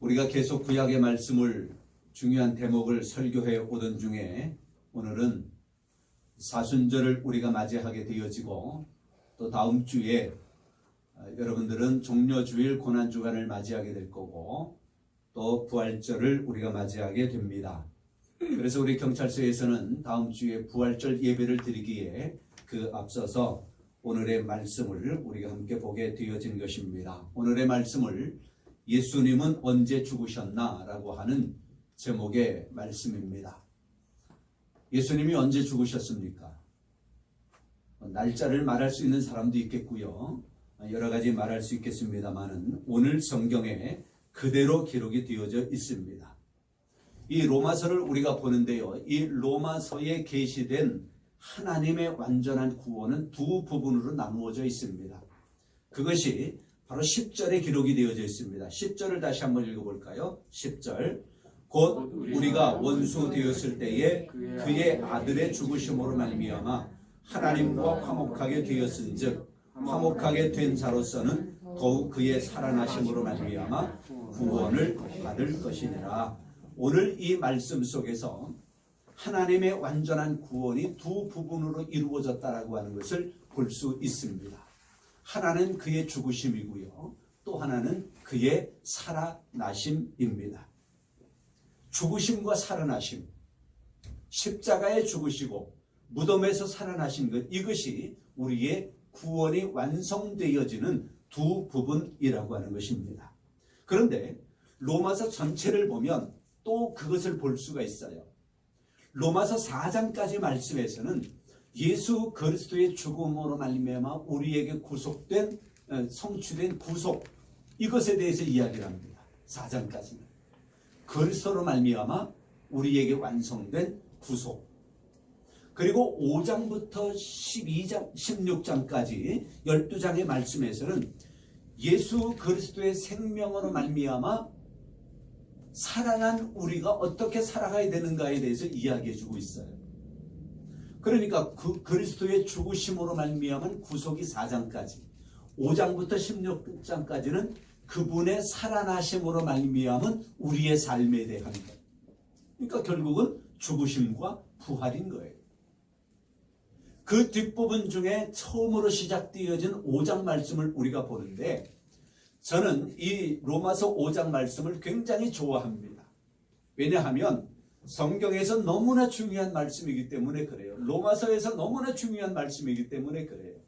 우리가 계속 구약의 말씀을 중요한 대목을 설교해 오던 중에 오늘은 사순절을 우리가 맞이하게 되어지고 또 다음 주에 여러분들은 종려주일 고난주간을 맞이하게 될 거고 또 부활절을 우리가 맞이하게 됩니다. 그래서 우리 경찰서에서는 다음 주에 부활절 예배를 드리기에 그 앞서서 오늘의 말씀을 우리가 함께 보게 되어진 것입니다. 오늘의 말씀을 예수님은 언제 죽으셨나? 라고 하는 제목의 말씀입니다. 예수님이 언제 죽으셨습니까? 날짜를 말할 수 있는 사람도 있겠고요. 여러 가지 말할 수 있겠습니다만은 오늘 성경에 그대로 기록이 되어져 있습니다. 이 로마서를 우리가 보는데요. 이 로마서에 게시된 하나님의 완전한 구원은 두 부분으로 나누어져 있습니다. 그것이 바로 10절에 기록이 되어져 있습니다. 10절을 다시 한번 읽어볼까요? 10절. 곧 우리가 원수 되었을 때에 그의 아들의 죽으심으로 말미암아 하나님과 화목하게 되었은즉 화목하게 된 자로서는 더욱 그의 살아나심으로 말미암아 구원을 받을 것이니라. 오늘 이 말씀 속에서 하나님의 완전한 구원이 두 부분으로 이루어졌다라고 하는 것을 볼 수 있습니다. 하나는 그의 죽으심이고요. 또 하나는 그의 살아나심입니다. 죽으심과 살아나심, 십자가에 죽으시고 무덤에서 살아나신 것, 이것이 우리의 구원이 완성되어지는 두 부분이라고 하는 것입니다. 그런데 로마서 전체를 보면 또 그것을 볼 수가 있어요. 로마서 4장까지 말씀에서는 예수 그리스도의 죽음으로 말미암아 우리에게 구속된 성취된 구속, 이것에 대해서 이야기를 합니다. 4장까지는 그리스도로 말미암아 우리에게 완성된 구속. 그리고 5장부터 12장, 16장까지 12장의 말씀에서는 예수 그리스도의 생명으로 말미암아 살아난 우리가 어떻게 살아가야 되는가에 대해서 이야기해 주고 있어요. 그러니까 그 그리스도의 죽으심으로 말미암은 구속이 4장까지, 5장부터 16장까지는 그분의 살아나심으로 말미암은 우리의 삶에 대한 것. 그러니까 결국은 죽으심과 부활인 거예요. 그 뒷부분 중에 처음으로 시작되어진 5장 말씀을 우리가 보는데 저는 이 로마서 5장 말씀을 굉장히 좋아합니다. 왜냐하면 성경에서 너무나 중요한 말씀이기 때문에 그래요. 로마서에서 너무나 중요한 말씀이기 때문에 그래요.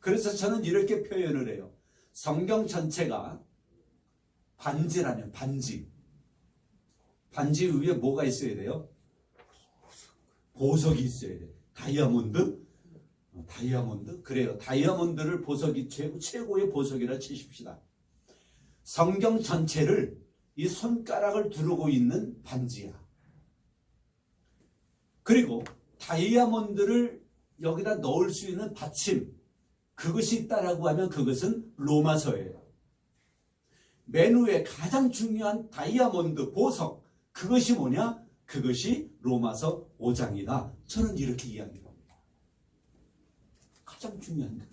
그래서 저는 이렇게 표현을 해요. 성경 전체가 반지라면 반지. 반지 위에 뭐가 있어야 돼요? 보석이 있어야 돼요. 다이아몬드? 다이아몬드? 그래요. 다이아몬드를 보석이 최고의 보석이라 치십시다. 성경 전체를 이 손가락을 두르고 있는 반지야. 그리고 다이아몬드를 여기다 넣을 수 있는 받침, 그것이 있다라고 하면 그것은 로마서예요. 맨 위에 가장 중요한 다이아몬드, 보석, 그것이 뭐냐? 그것이 로마서 5장이다. 저는 이렇게 이야기합니다. 가장 중요한 것.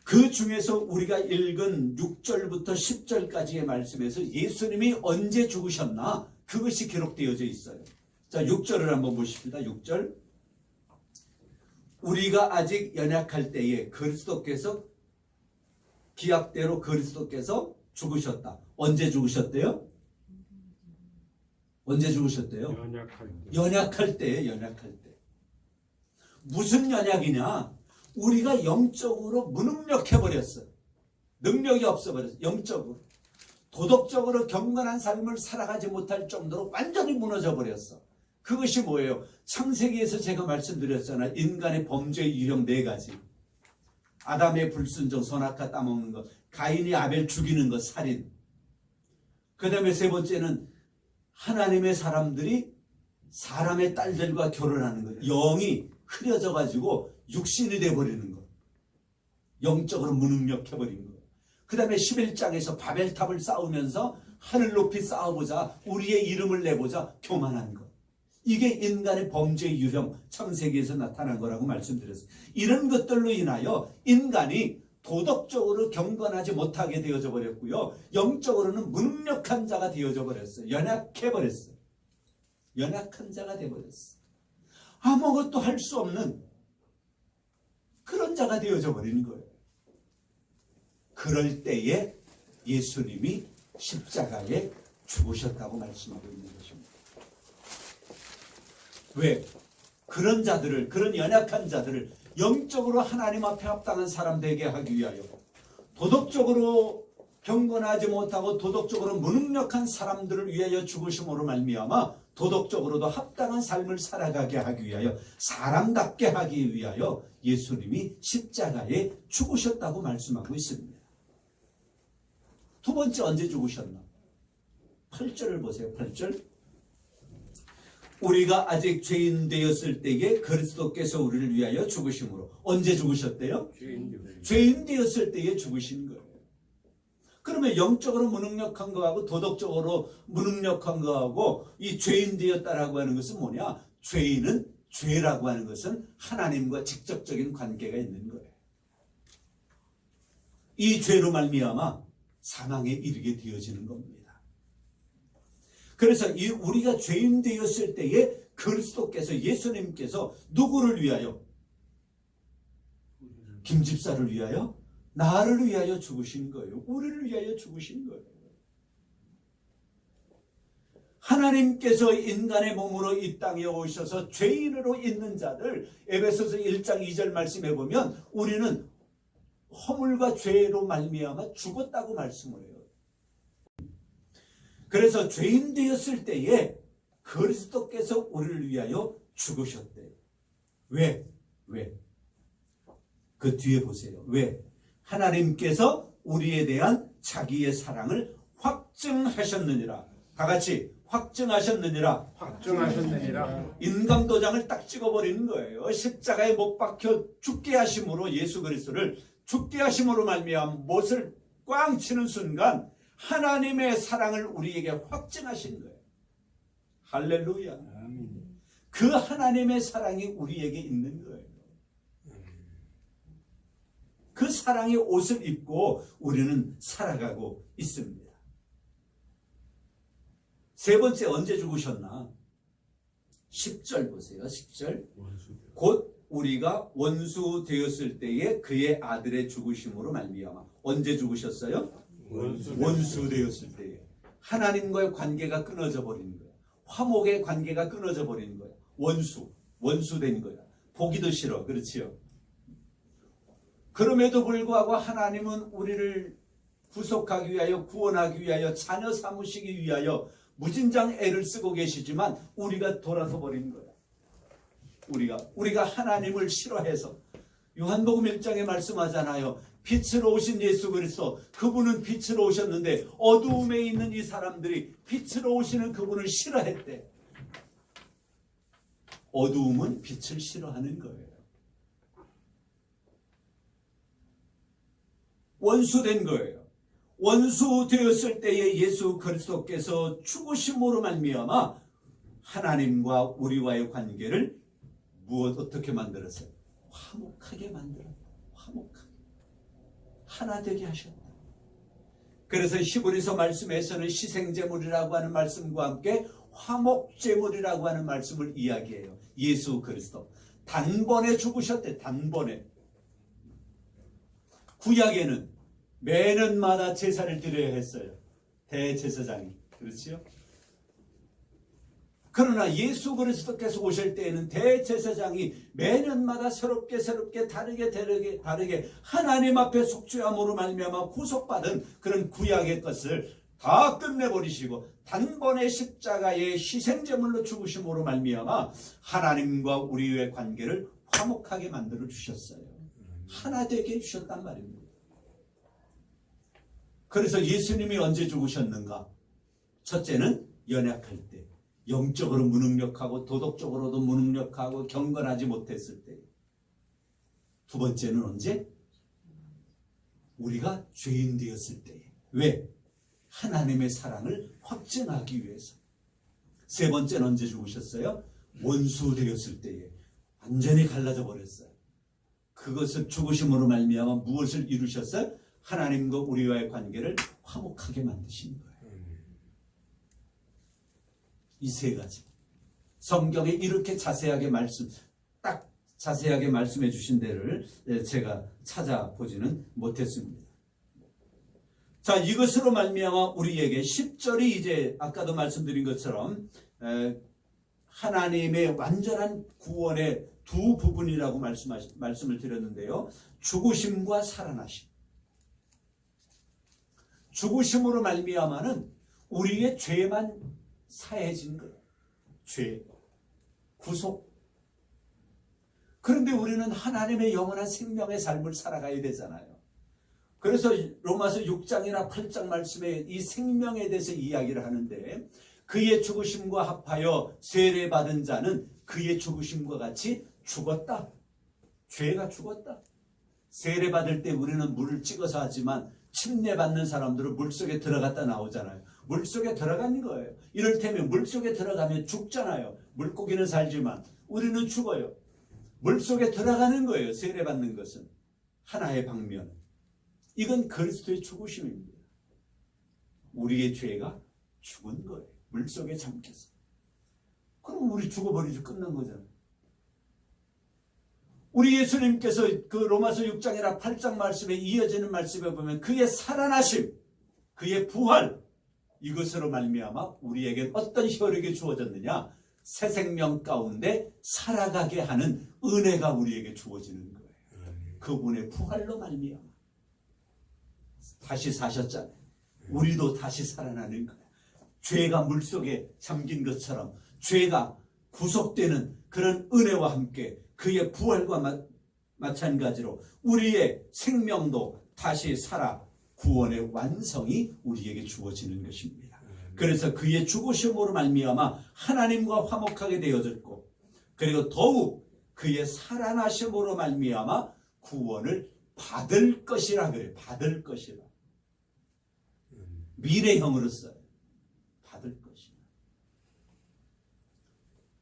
그 중에서 우리가 읽은 6절부터 10절까지의 말씀에서 예수님이 언제 죽으셨나? 그것이 기록되어져 있어요. 자, 6절을 한번 보십시다. 6절. 우리가 아직 연약할 때에 그리스도께서, 기약대로 그리스도께서 죽으셨다. 언제 죽으셨대요? 언제 죽으셨대요? 연약할 때에, 연약할 때. 무슨 연약이냐? 우리가 영적으로 무능력해버렸어요. 능력이 없어버렸어요. 영적으로. 도덕적으로 경건한 삶을 살아가지 못할 정도로 완전히 무너져버렸어. 그것이 뭐예요? 창세기에서 제가 말씀드렸잖아요. 인간의 범죄의 유형 4가지. 아담의 불순종, 선악과 따먹는 것, 가인이 아벨 죽이는 것, 살인. 그 다음에 세 번째는 하나님의 사람들이 사람의 딸들과 결혼하는 것. 영이 흐려져가지고 육신이 돼버리는 것. 영적으로 무능력해버린 것. 그 다음에 11장에서 바벨탑을 쌓으면서 하늘 높이 쌓아보자, 우리의 이름을 내보자, 교만한 것. 이게 인간의 범죄의 유형, 창세기에서 나타난 거라고 말씀드렸어요. 이런 것들로 인하여 인간이 도덕적으로 경건하지 못하게 되어져 버렸고요. 영적으로는 무능력한 자가 되어져 버렸어요. 연약해 버렸어요. 연약한 자가 되어 버렸어요. 아무것도 할 수 없는 그런 자가 되어져 버리는 거예요. 그럴 때에 예수님이 십자가에 죽으셨다고 말씀하고 있는 것입니다. 왜? 그런 자들을, 그런 연약한 자들을 영적으로 하나님 앞에 합당한 사람 되게 하기 위하여, 도덕적으로 경건하지 못하고 도덕적으로 무능력한 사람들을 위하여 죽으심으로 말미암아 도덕적으로도 합당한 삶을 살아가게 하기 위하여, 사람답게 하기 위하여 예수님이 십자가에 죽으셨다고 말씀하고 있습니다. 두 번째, 언제 죽으셨나? 8절을 보세요. 8절. 우리가 아직 죄인 되었을 때에 그리스도께서 우리를 위하여 죽으심으로. 언제 죽으셨대요? 죄인 되었을 때에 죽으신 거예요. 그러면 영적으로 무능력한 거하고 도덕적으로 무능력한 거하고 이 죄인 되었다라고 하는 것은 뭐냐? 죄인은, 죄라고 하는 것은 하나님과 직접적인 관계가 있는 거예요. 이 죄로 말미암아 사망에 이르게 되어지는 겁니다. 그래서 우리가 죄인 되었을 때에 그리스도께서, 예수님께서 누구를 위하여? 김 집사를 위하여? 나를 위하여 죽으신 거예요. 우리를 위하여 죽으신 거예요. 하나님께서 인간의 몸으로 이 땅에 오셔서 죄인으로 있는 자들, 에베소서 1장 2절 말씀해 보면 우리는 허물과 죄로 말미암아 죽었다고 말씀을 해요. 그래서 죄인 되었을 때에 그리스도께서 우리를 위하여 죽으셨대요. 왜? 그 뒤에 보세요. 왜? 하나님께서 우리에 대한 자기의 사랑을 확증하셨느니라. 다 같이 확증하셨느니라. 인감도장을 딱 찍어버리는 거예요. 십자가에 못 박혀 죽게 하심으로, 예수 그리스도를 죽게 하심으로 말미암아 못을 꽝 치는 순간 하나님의 사랑을 우리에게 확증하신 거예요. 할렐루야. 그 하나님의 사랑이 우리에게 있는 거예요. 그 사랑의 옷을 입고 우리는 살아가고 있습니다. 세 번째, 언제 죽으셨나? 10절 보세요. 10절. 곧 우리가 원수 되었을 때에 그의 아들의 죽으심으로 말미암아. 언제 죽으셨어요? 원수 되었을 때에. 하나님과의 관계가 끊어져 버린 거예요. 화목의 관계가 끊어져 버린 거예요. 원수된 거야. 보기도 싫어. 그렇지요? 그럼에도 불구하고 하나님은 우리를 구속하기 위하여, 구원하기 위하여, 자녀 삼으시기 위하여 무진장 애를 쓰고 계시지만 우리가 돌아서 버린 거야. 우리가 하나님을 싫어해서, 요한복음 1장에 말씀하잖아요. 빛으로 오신 예수 그리스도, 그분은 빛으로 오셨는데 어두움에 있는 이 사람들이 빛으로 오시는 그분을 싫어했대. 어두움은 빛을 싫어하는 거예요. 원수된 거예요. 원수 되었을 때에 예수 그리스도께서 죽으심으로 말미암아 하나님과 우리와의 관계를 어떻게 만들었어요? 화목하게 만들었다. 화목하게. 하나 되게 하셨다. 그래서 히브리서 말씀에서는 희생제물이라고 하는 말씀과 함께 화목제물이라고 하는 말씀을 이야기해요. 예수 그리스도 단번에 죽으셨대. 단번에. 구약에는 매년마다 제사를 드려야 했어요. 대제사장이. 그렇지요? 그러나 예수 그리스도께서 오실 때에는 대제사장이 매년마다 새롭게 다르게 하나님 앞에 속죄함으로 말미암아 구속받은 그런 구약의 것을 다 끝내버리시고 단번에 십자가의 희생제물로 죽으심으로 말미암아 하나님과 우리의 관계를 화목하게 만들어 주셨어요. 하나 되게 해주셨단 말입니다. 그래서 예수님이 언제 죽으셨는가? 첫째는 연약할 때, 영적으로 무능력하고 도덕적으로도 무능력하고 경건하지 못했을 때. 두 번째는 언제? 우리가 죄인 되었을 때. 왜? 하나님의 사랑을 확증하기 위해서. 세 번째는 언제 죽으셨어요? 원수 되었을 때에. 완전히 갈라져 버렸어요. 그것을 죽으심으로 말미암아 무엇을 이루셨어요? 하나님과 우리와의 관계를 화목하게 만드신 거예요. 이 세 가지. 성경에 이렇게 자세하게 자세하게 말씀해 주신 데를 제가 찾아보지는 못했습니다. 자, 이것으로 말미암아 우리에게 10절이 이제 아까도 말씀드린 것처럼 하나님의 완전한 구원의 두 부분이라고 말씀을 드렸는데요. 죽으심과 살아나심. 죽으심으로 말미암아는 우리의 죄만 사해진 거예요. 죄, 구속. 그런데 우리는 하나님의 영원한 생명의 삶을 살아가야 되잖아요. 그래서 로마서 6장이나 8장 말씀에 이 생명에 대해서 이야기를 하는데, 그의 죽으심과 합하여 세례받은 자는 그의 죽으심과 같이 죽었다. 죄가 죽었다. 세례받을 때 우리는 물을 찍어서 하지만 침례받는 사람들은 물속에 들어갔다 나오잖아요. 물속에 들어간 거예요. 이를테면 물속에 들어가면 죽잖아요. 물고기는 살지만 우리는 죽어요. 물속에 들어가는 거예요. 세례받는 것은. 하나의 방면. 이건 그리스도의 죽으심입니다. 우리의 죄가 죽은 거예요. 물속에 잠겼어. 그럼 우리 죽어버리죠. 끝난 거잖아요. 우리 예수님께서 그 로마서 6장이나 8장 말씀에 이어지는 말씀에 보면 그의 살아나심, 그의 부활, 이것으로 말미암아 우리에게 어떤 혈육이 주어졌느냐? 새 생명 가운데 살아가게 하는 은혜가 우리에게 주어지는 거예요. 그분의 부활로 말미암아 다시 사셨잖아요. 우리도 다시 살아나는 거예요. 죄가 물속에 잠긴 것처럼 죄가 구속되는 그런 은혜와 함께 그의 부활과 마찬가지로 우리의 생명도 다시 살아 구원의 완성이 우리에게 주어지는 것입니다. 그래서 그의 죽으심으로 말미암아 하나님과 화목하게 되어졌고, 그리고 더욱 그의 살아나심으로 말미암아 구원을 받을 것이라 그래요. 받을 것이라. 미래형으로 써요. 받을 것이라.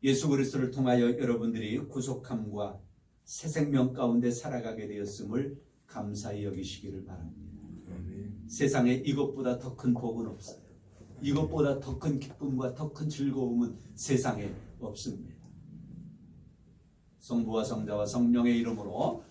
예수 그리스도를 통하여 여러분들이 구속함과 새 생명 가운데 살아가게 되었음을 감사히 여기시기를 바랍니다. 세상에 이것보다 더 큰 복은 없어요. 이것보다 더 큰 기쁨과 더 큰 즐거움은 세상에 없습니다. 성부와 성자와 성령의 이름으로